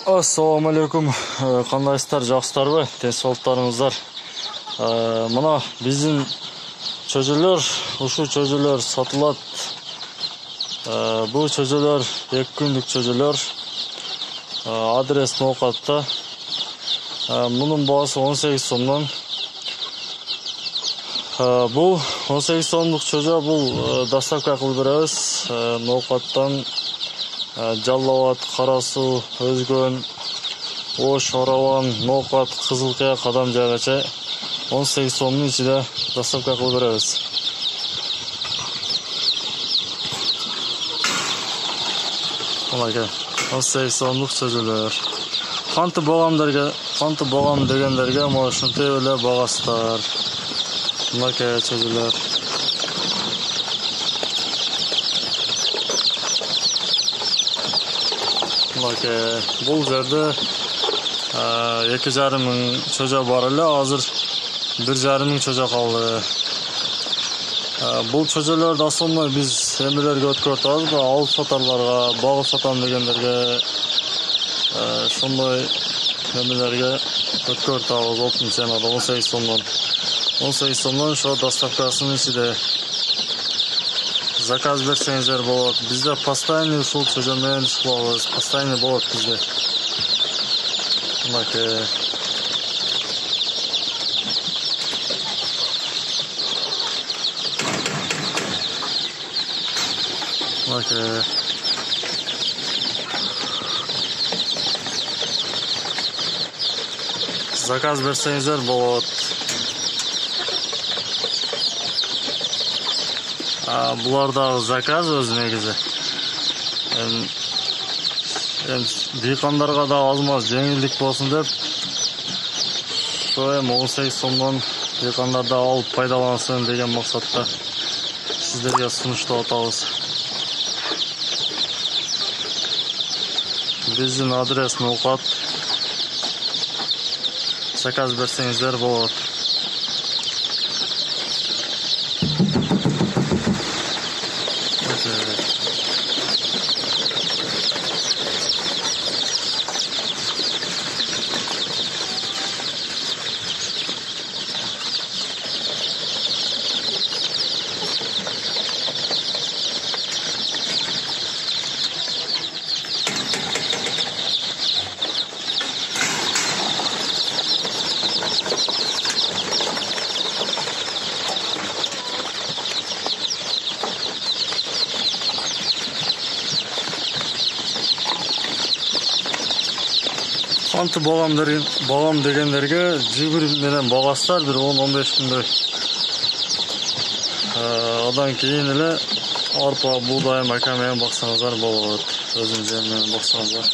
Assalamu alaikum. Кандайсыздар, жакшысыздарбы? Тез соолуктарыңыздар. Мына биздин чөжөлөр, ушул чөжөлөр сатылат. Бул чөжөлөр 2 күндүк чөжөлөр. Адрес Ноокатта. Мунун баасы 18 сомдон. Бул 18 сомдук чөжө, бул доставка кылып беребиз. Ноокаттан Жалал Абад, Кара Суу, Өзгөн, Ош, Ораван, Ноокат, Кызыл Кая, Кадам жайгача 18 сомдун ичинде доставка кылып беребиз. Мына 18 сомдук чөжөлөр. Канты болгам дегендерге могу ушинтип эле багасыздар. Мына чөжөлөр. Бул жерде 2,5 мың чөжө бар эле, азыр 1,5 мың чөжө калды. Бул чөжөлөрдү основной биз эмелерге өткөрүп атабыз, алып сатарларга, багып сатам дегендерге, ошондой эмелерге өткөрүп атабыз. Оптун ценада 18 сомдон. 18 сомдон ошо доставкасынын ичинде заказ берсеңиздер болот. Бизде постоянный ушул чөжө менен иш кылабыз. Постоянный болот бизде. Заказ берсеңиздер болот. Булардагы заказ өз негизи. Дыйкандарга да аз-маз жеңилдик болсун деп, ошо 18 сомдон дыйкандар да алып пайдалансын деген максатта сиздерге сунуштап атабыз. Биздин адрес Ноокат. Заказ берсеңиздер болот. Канты болгам дегендерге жигүр менен багасыздар, бир 10-15 күндөй. Адан кийин эле арпа, буудай, мака менен баксаңыздар болот. Өзүң менен баксаңыздар.